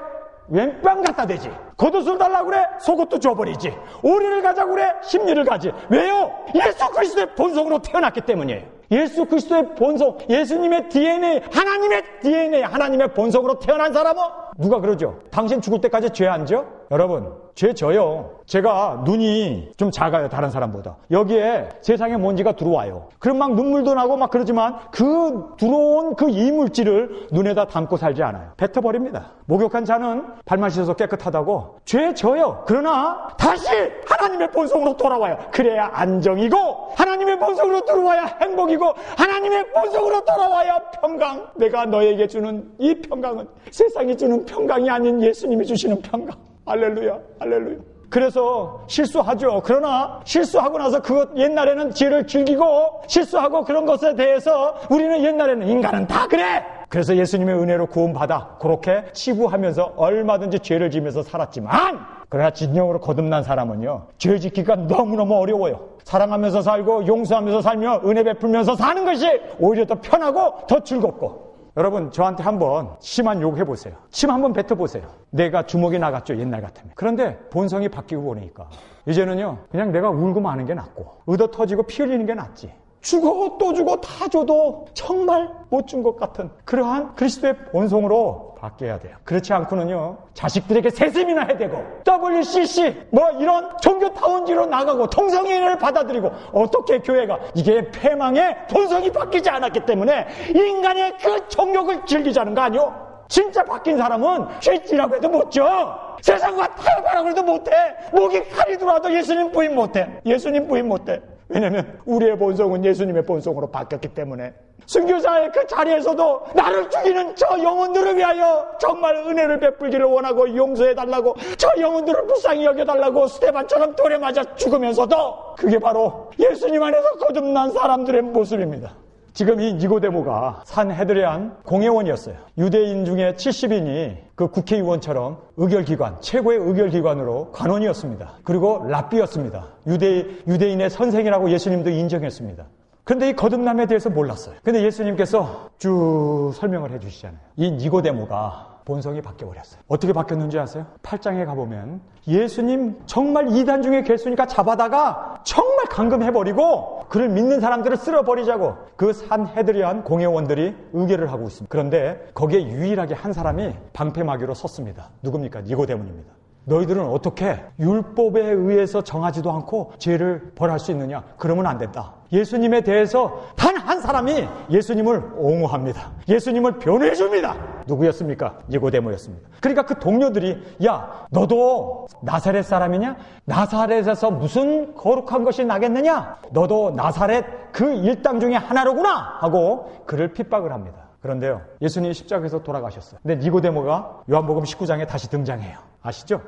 왼뺨 갖다 대지. 겉옷을 달라고 그래? 속옷도 줘버리지. 오리를 가자고 그래? 심리를 가지. 왜요? 예수 그리스도의 본성으로 태어났기 때문이에요. 예수 그리스도의 본성, 예수님의 DNA, 하나님의 DNA, 하나님의 본성으로 태어난 사람은 누가 그러죠? 당신 죽을 때까지 죄 안 져? 여러분, 죄 져요. 제가 눈이 좀 작아요, 다른 사람보다. 여기에 세상에 먼지가 들어와요. 그럼 막 눈물도 나고 막 그러지만 그 들어온 그 이물질을 눈에다 담고 살지 않아요. 뱉어버립니다. 목욕한 자는 발만 씻어서 깨끗하다고 죄 져요. 그러나 다시 하나님의 본성으로 돌아와요. 그래야 안정이고 하나님의 본성으로 들어와야 행복이고 하나님의 본성으로 돌아와야 평강. 내가 너에게 주는 이 평강은 세상이 주는 평강이 아닌 예수님이 주시는 평강. 할렐루야, 할렐루야. 그래서 실수하죠. 그러나 실수하고 나서 그것 옛날에는 죄를 즐기고 실수하고 그런 것에 대해서 우리는 옛날에는 인간은 다 그래. 그래서 예수님의 은혜로 구원받아 그렇게 치부하면서 얼마든지 죄를 지면서 살았지만 그러나 진정으로 거듭난 사람은요 죄 짓기가 너무너무 어려워요. 사랑하면서 살고 용서하면서 살며 은혜 베풀면서 사는 것이 오히려 더 편하고 더 즐겁고 여러분 저한테 한번 심한 욕 해보세요. 침 한번 뱉어보세요. 내가 주먹이 나갔죠, 옛날 같으면. 그런데 본성이 바뀌고 보니까 이제는요 그냥 내가 울고 마는 게 낫고 의도 터지고 피 흘리는 게 낫지, 주고 또 주고 다 줘도 정말 못 준 것 같은 그러한 그리스도의 본성으로 바뀌어야 돼요. 그렇지 않고는요 자식들에게 세세미나 해대고 WCC 뭐 이런 종교타운지로 나가고 통성인을 받아들이고, 어떻게 교회가 이게 패망의 본성이 바뀌지 않았기 때문에 인간의 그 정욕을 즐기자는 거 아니요? 진짜 바뀐 사람은 쥐찌라고 해도 못 줘. 세상과 타협하라고 해도 못해. 목이 칼이 들어와도 예수님 부인 못해. 예수님 부인 못해. 왜냐면 우리의 본성은 예수님의 본성으로 바뀌었기 때문에. 순교자의 그 자리에서도 나를 죽이는 저 영혼들을 위하여 정말 은혜를 베풀기를 원하고 용서해달라고, 저 영혼들을 불쌍히 여겨달라고 스테반처럼 돌에 맞아 죽으면서도, 그게 바로 예수님 안에서 거듭난 사람들의 모습입니다. 지금 이 니고데모가 산헤드레안 공회원이었어요. 유대인 중에 70인이 그 국회의원처럼 의결기관, 최고의 의결기관으로 관원이었습니다. 그리고 랍비였습니다. 유대인의 선생이라고 예수님도 인정했습니다. 그런데 이 거듭남에 대해서 몰랐어요. 근데 예수님께서 쭉 설명을 해주시잖아요. 이 니고데모가 본성이 바뀌어버렸어요. 어떻게 바뀌었는지 아세요? 8장에 가보면 예수님 정말 이단 중에 괴수니까 잡아다가 정말 감금해버리고 그를 믿는 사람들을 쓸어버리자고 그 산헤드리안 공회원들이 의결을 하고 있습니다. 그런데 거기에 유일하게 한 사람이 방패막이로 섰습니다. 누굽니까? 니고데모입니다. 너희들은 어떻게 율법에 의해서 정하지도 않고 죄를 벌할 수 있느냐? 그러면 안 된다. 예수님에 대해서 단 한 사람이 예수님을 옹호합니다. 예수님을 변호해 줍니다. 누구였습니까? 니고데모였습니다. 그러니까 그 동료들이, 야, 너도 나사렛 사람이냐? 나사렛에서 무슨 거룩한 것이 나겠느냐? 너도 나사렛 그 일당 중에 하나로구나 하고 그를 핍박을 합니다. 그런데요, 예수님이 십자가에서 돌아가셨어요. 근데 니고데모가 요한복음 19장에 다시 등장해요. 아시죠?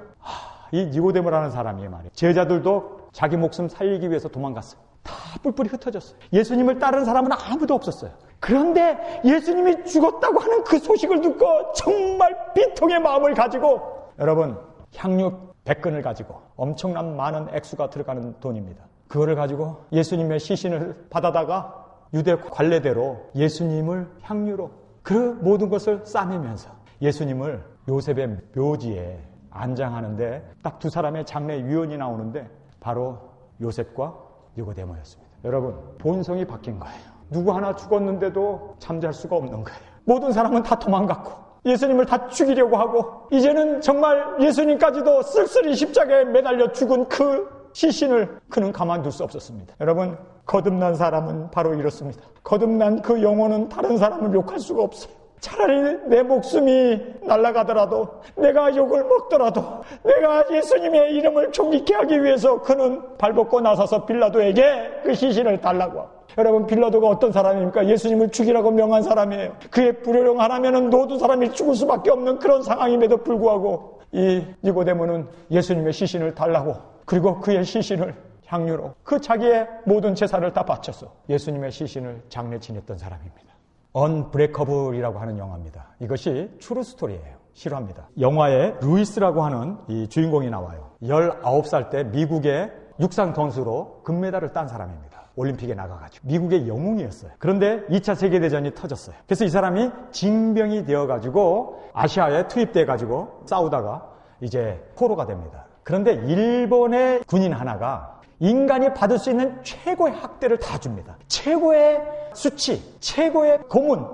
이 니고데모라는 사람이 말이에요. 제자들도 자기 목숨 살리기 위해서 도망갔어요. 다 뿔뿔이 흩어졌어요. 예수님을 따르는 사람은 아무도 없었어요. 그런데 예수님이 죽었다고 하는 그 소식을 듣고 정말 비통의 마음을 가지고, 여러분, 향유 100근을 가지고 엄청난 많은 액수가 들어가는 돈입니다. 그거를 가지고 예수님의 시신을 받아다가 유대 관례대로 예수님을 향유로 그 모든 것을 싸매면서 예수님을 요셉의 묘지에 안장하는데 딱 두 사람의 장례 위원이 나오는데 바로 요셉과 니고데모였습니다. 여러분, 본성이 바뀐 거예요. 누구 하나 죽었는데도 잠잘 수가 없는 거예요. 모든 사람은 다 도망갔고 예수님을 다 죽이려고 하고, 이제는 정말 예수님까지도 쓸쓸히 십자가에 매달려 죽은 그 시신을 그는 가만둘 수 없었습니다. 여러분, 거듭난 사람은 바로 이렇습니다. 거듭난 그 영혼은 다른 사람을 욕할 수가 없어요. 차라리 내 목숨이 날아가더라도, 내가 욕을 먹더라도, 내가 예수님의 이름을 존귀케 하기 위해서 그는 발벗고 나서서 빌라도에게 그 시신을 달라고 하고. 여러분, 빌라도가 어떤 사람입니까? 예수님을 죽이라고 명한 사람이에요. 그의 불효령 하나면은 모든 사람이 죽을 수밖에 없는 그런 상황임에도 불구하고 이 니고데모는 예수님의 시신을 달라고, 그리고 그의 시신을 향유로 그 자기의 모든 재산을 다 바쳐서 예수님의 시신을 장례 지냈던 사람입니다. 언브레이커블이라고 하는 영화입니다. 이것이 트루 스토리예요. 실화입니다. 영화에 루이스라고 하는 이 주인공이 나와요. 19살 때 미국의 육상 선수로 금메달을 딴 사람입니다. 올림픽에 나가가지고 미국의 영웅이었어요. 그런데 2차 세계대전이 터졌어요. 그래서 이 사람이 징병이 되어가지고 아시아에 투입돼가지고 싸우다가 이제 포로가 됩니다. 그런데 일본의 군인 하나가 인간이 받을 수 있는 최고의 학대를 다 줍니다. 최고의 수치, 최고의 고문.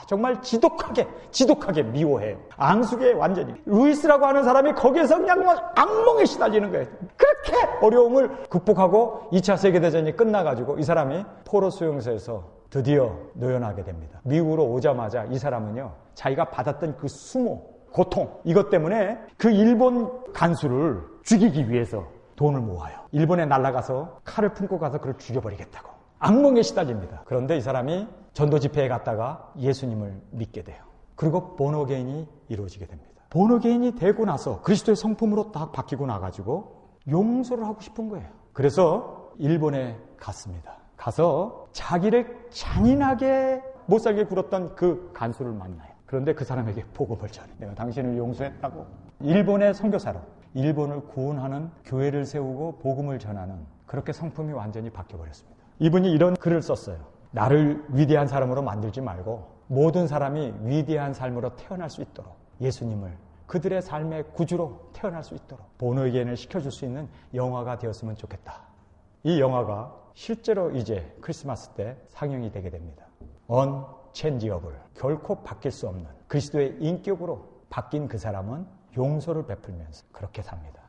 정말 지독하게 미워해요. 앙숙에 완전히. 루이스라고 하는 사람이 거기에서 그냥 악몽에 시달리는 거예요. 그렇게 어려움을 극복하고 2차 세계대전이 끝나가지고 이 사람이 포로 수용소에서 드디어 노연하게 됩니다. 미국으로 오자마자 이 사람은요, 자기가 받았던 그 수모, 고통, 이것 때문에 그 일본 간수를 죽이기 위해서 돈을 모아요. 일본에 날아가서 칼을 품고 가서 그를 죽여버리겠다고. 악몽에 시달립니다. 그런데 이 사람이 전도 집회에 갔다가 예수님을 믿게 돼요. 그리고 본어게인이 이루어지게 됩니다. 본어게인이 되고 나서 그리스도의 성품으로 딱 바뀌고 나가지고 용서를 하고 싶은 거예요. 그래서 일본에 갔습니다. 가서 자기를 잔인하게 못살게 굴었던 그 간수를 만나요. 그런데 그 사람에게 복음을 전해. 내가 당신을 용서했다고. 일본의 선교사로 일본을 구원하는 교회를 세우고 복음을 전하는, 그렇게 성품이 완전히 바뀌어버렸습니다. 이분이 이런 글을 썼어요. 나를 위대한 사람으로 만들지 말고 모든 사람이 위대한 삶으로 태어날 수 있도록 예수님을 그들의 삶의 구주로 태어날 수 있도록 본어게인을 시켜줄 수 있는 영화가 되었으면 좋겠다. 이 영화가 실제로 이제 크리스마스 때 상영이 되게 됩니다. Unchangeable, 결코 바뀔 수 없는 그리스도의 인격으로 바뀐 그 사람은 용서를 베풀면서 그렇게 삽니다.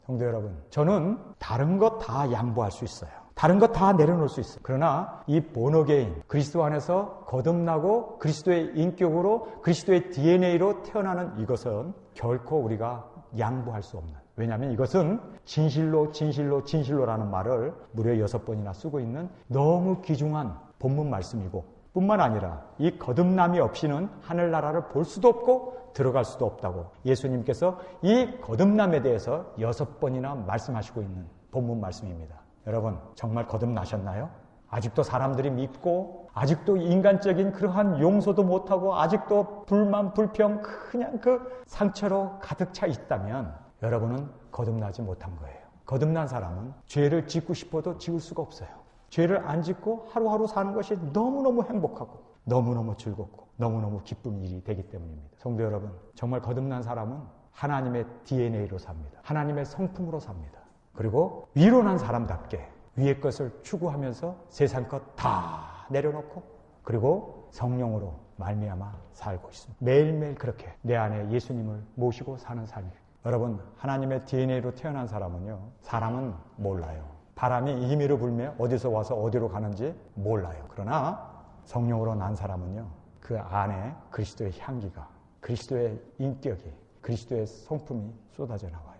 성도 여러분, 저는 다른 것 다 양보할 수 있어요. 다른 것 다 내려놓을 수 있어요. 그러나 이 본어게인, 그리스도 안에서 거듭나고 그리스도의 인격으로 그리스도의 DNA로 태어나는 이것은 결코 우리가 양보할 수 없는, 왜냐하면 이것은 진실로라는 말을 무려 6번이나 쓰고 있는 너무 귀중한 본문 말씀이고, 뿐만 아니라 이 거듭남이 없이는 하늘나라를 볼 수도 없고 들어갈 수도 없다고 예수님께서 이 거듭남에 대해서 6번이나 말씀하시고 있는 본문 말씀입니다. 여러분, 정말 거듭나셨나요? 아직도 사람들이 밉고, 아직도 인간적인 그러한 용서도 못하고, 아직도 불만, 불평, 그냥 그 상처로 가득 차 있다면 여러분은 거듭나지 못한 거예요. 거듭난 사람은 죄를 짓고 싶어도 지울 수가 없어요. 죄를 안 짓고 하루하루 사는 것이 너무너무 행복하고 너무너무 즐겁고 너무너무 기쁜 일이 되기 때문입니다. 성도 여러분, 정말 거듭난 사람은 하나님의 DNA로 삽니다. 하나님의 성품으로 삽니다. 그리고 위로난 사람답게 위의 것을 추구하면서 세상 것 다 내려놓고 그리고 성령으로 말미암아 살고 있습니다. 매일매일 그렇게 내 안에 예수님을 모시고 사는 삶이에요. 여러분, 하나님의 DNA로 태어난 사람은요, 사람은 몰라요. 바람이 임의로 불며 어디서 와서 어디로 가는지 몰라요. 그러나 성령으로 난 사람은요, 그 안에 그리스도의 향기가, 그리스도의 인격이, 그리스도의 성품이 쏟아져 나와요.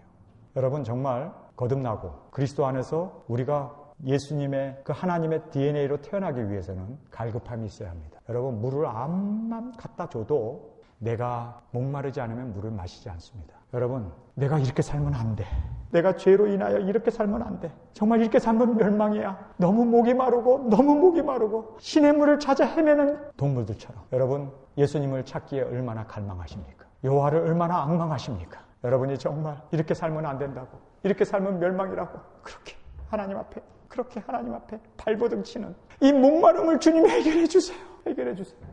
여러분, 정말 거듭나고 그리스도 안에서 우리가 예수님의 그 하나님의 DNA로 태어나기 위해서는 갈급함이 있어야 합니다. 여러분, 물을 암만 갖다 줘도 내가 목마르지 않으면 물을 마시지 않습니다. 여러분, 내가 이렇게 살면 안 돼. 내가 죄로 인하여 이렇게 살면 안 돼. 정말 이렇게 살면 멸망이야. 너무 목이 마르고 시냇물을 찾아 헤매는 동물들처럼. 여러분, 예수님을 찾기에 얼마나 갈망하십니까? 여호와를 얼마나 앙망하십니까? 여러분이 정말 이렇게 살면 안 된다고, 이렇게 살면 멸망이라고 그렇게 하나님 앞에 발버둥 치는 이 목마름을 주님 해결해 주세요.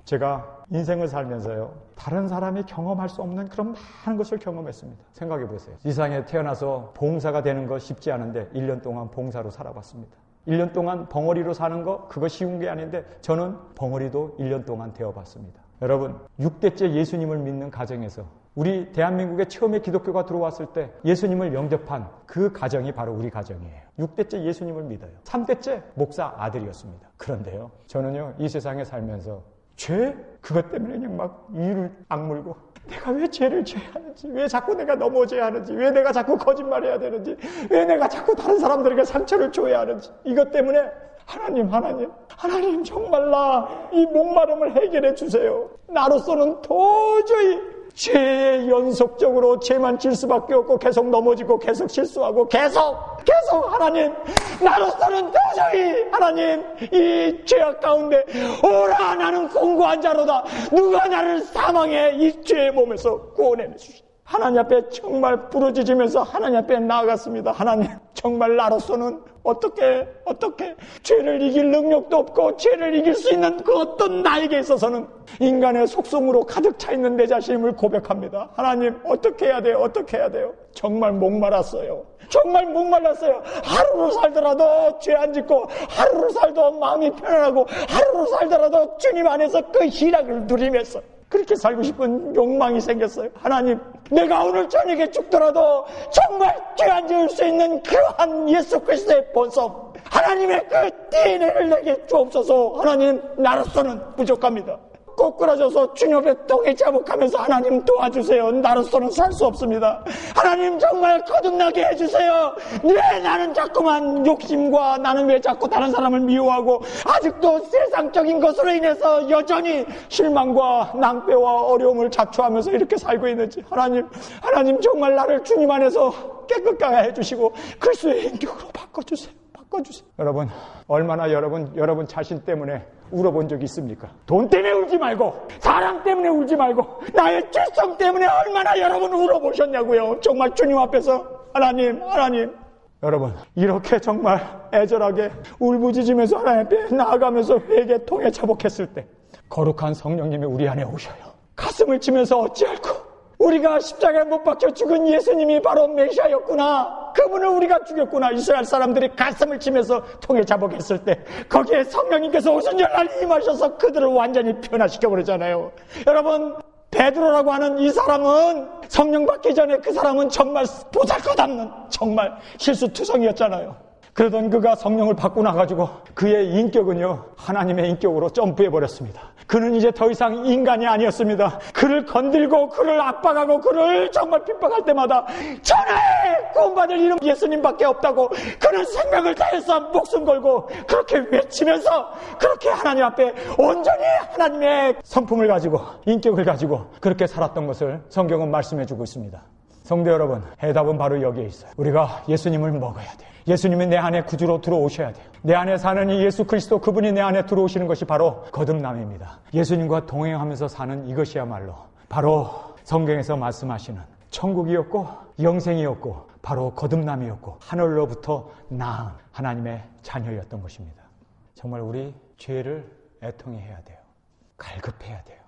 제가 인생을 살면서요, 다른 사람이 경험할 수 없는 그런 많은 것을 경험했습니다. 생각해 보세요. 이 세상에 태어나서 봉사가 되는 거 쉽지 않은데 1년 동안 봉사로 살아봤습니다. 1년 동안 벙어리로 사는 거, 그거 쉬운 게 아닌데 저는 벙어리도 1년 동안 되어봤습니다. 여러분, 6대째 예수님을 믿는 가정에서 우리 대한민국에 처음에 기독교가 들어왔을 때 예수님을 영접한 그 가정이 바로 우리 가정이에요. 6대째 예수님을 믿어요. 3대째 목사 아들이었습니다. 그런데요, 저는요, 이 세상에 살면서 죄? 그것 때문에 그냥 막 이를 악물고, 내가 왜 죄를 져야 하는지, 왜 자꾸 내가 넘어져야 하는지, 왜 내가 자꾸 거짓말해야 되는지, 왜 내가 자꾸 다른 사람들에게 상처를 줘야 하는지, 이것 때문에 하나님 정말 나 이 목마름을 해결해 주세요. 나로서는 도저히 죄에 연속적으로 죄만 질 수밖에 없고 계속 넘어지고 계속 실수하고 계속 하나님, 나로서는 도저히 하나님 이 죄악 가운데 오라 나는 공고한 자로다. 누가 나를 사망의 이 죄의 몸에서 구원해 주시오. 하나님 앞에 정말 부르짖으면서 하나님 앞에 나아갔습니다. 하나님, 정말 나로서는 어떻게 죄를 이길 능력도 없고 죄를 이길 수 있는 그 어떤 나에게 있어서는 인간의 속성으로 가득 차 있는 내 자신임을 고백합니다. 하나님, 어떻게 해야 돼요? 정말 목말랐어요. 하루를 살더라도 죄 안 짓고, 하루를 살도 마음이 편안하고, 하루를 살더라도 주님 안에서 그 희락을 누리면서 그렇게 살고 싶은 욕망이 생겼어요. 하나님, 내가 오늘 저녁에 죽더라도 정말 죄 안 지을 수 있는 그러한 예수 그리스도의 본성, 하나님의 그 DNA를 내게 주옵소서. 하나님, 나로서는 부족합니다. 꼬꾸라져서 주님 앞에 동에 자복하면서 하나님 도와주세요. 나로서는 살 수 없습니다. 하나님, 정말 거듭나게 해주세요. 왜 나는 자꾸만 욕심과, 나는 왜 자꾸 다른 사람을 미워하고 아직도 세상적인 것으로 인해서 여전히 실망과 낭패와 어려움을 자초하면서 이렇게 살고 있는지, 하나님 정말 나를 주님 안에서 깨끗하게 해주시고 그리스도의 인격으로 바꿔주세요. 여러분, 얼마나 여러분 자신 때문에 울어본 적이 있습니까? 돈 때문에 울지 말고, 사랑 때문에 울지 말고, 나의 죄성 때문에 얼마나 여러분 울어보셨냐고요. 정말 주님 앞에서 하나님, 여러분, 이렇게 정말 애절하게 울부짖으면서 하나님 앞에 나아가면서 회개 통에 자복했을 때 거룩한 성령님이 우리 안에 오셔요. 가슴을 치면서 어찌할꼬? 우리가 십자가에 못 박혀 죽은 예수님이 바로 메시아였구나. 그분을 우리가 죽였구나. 이스라엘 사람들이 가슴을 치면서 통에 자복했을 때 거기에 성령님께서 오순절날 임하셔서 그들을 완전히 변화시켜버리잖아요. 여러분, 베드로라고 하는 이 사람은 성령 받기 전에 그 사람은 정말 보잘것없는 정말 실수투성이었잖아요. 그러던 그가 성령을 받고 나가지고 그의 인격은요, 하나님의 인격으로 점프해버렸습니다. 그는 이제 더 이상 인간이 아니었습니다. 그를 건들고 그를 압박하고 그를 정말 핍박할 때마다 천하에 구원받을 이름 예수님밖에 없다고 그는 생명을 다해서 목숨 걸고 그렇게 외치면서 그렇게 하나님 앞에 온전히 하나님의 성품을 가지고 인격을 가지고 그렇게 살았던 것을 성경은 말씀해주고 있습니다. 성도 여러분, 해답은 바로 여기에 있어요. 우리가 예수님을 먹어야 돼요. 예수님이 내 안에 구주로 들어오셔야 돼요. 내 안에 사는 이 예수 그리스도, 그분이 내 안에 들어오시는 것이 바로 거듭남입니다. 예수님과 동행하면서 사는 이것이야말로 바로 성경에서 말씀하시는 천국이었고 영생이었고 바로 거듭남이었고 하늘로부터 나은 하나님의 자녀였던 것입니다. 정말 우리 죄를 애통해야 돼요. 갈급해야 돼요.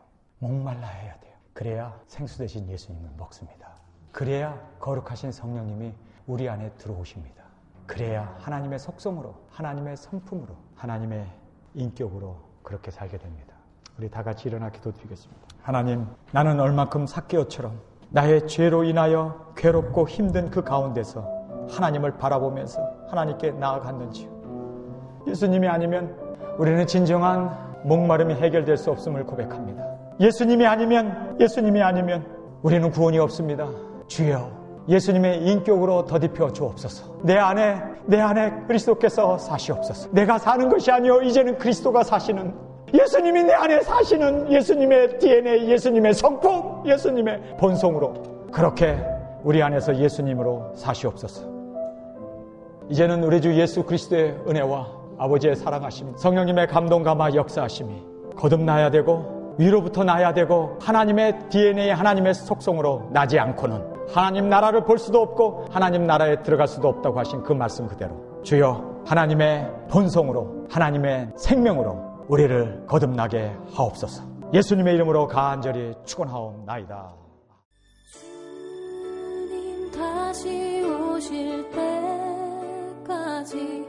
목말라해야 돼요. 그래야 생수 되신 예수님을 먹습니다. 그래야 거룩하신 성령님이 우리 안에 들어오십니다. 그래야 하나님의 속성으로, 하나님의 성품으로, 하나님의 인격으로 그렇게 살게 됩니다. 우리 다 같이 일어나 기도드리겠습니다. 하나님, 나는 얼만큼 삭개오처럼 나의 죄로 인하여 괴롭고 힘든 그 가운데서 하나님을 바라보면서 하나님께 나아갔는지요. 예수님이 아니면 우리는 진정한 목마름이 해결될 수 없음을 고백합니다. 예수님이 아니면 우리는 구원이 없습니다. 주여, 예수님의 인격으로 더딥혀 주옵소서. 내 안에 그리스도께서 사시옵소서. 내가 사는 것이 아니요 이제는 그리스도가 사시는, 예수님이 내 안에 사시는 예수님의 DNA, 예수님의 성품, 예수님의 본성으로 그렇게 우리 안에서 예수님으로 사시옵소서. 이제는 우리 주 예수 그리스도의 은혜와 아버지의 사랑하심, 성령님의 감동 감화 역사하심이 거듭나야 되고 위로부터 나야 되고 하나님의 DNA, 하나님의 속성으로 나지 않고는 하나님 나라를 볼 수도 없고 하나님 나라에 들어갈 수도 없다고 하신 그 말씀 그대로 주여, 하나님의 본성으로, 하나님의 생명으로 우리를 거듭나게 하옵소서. 예수님의 이름으로 간절히 축원하옵나이다. 주님 다시 오실 때까지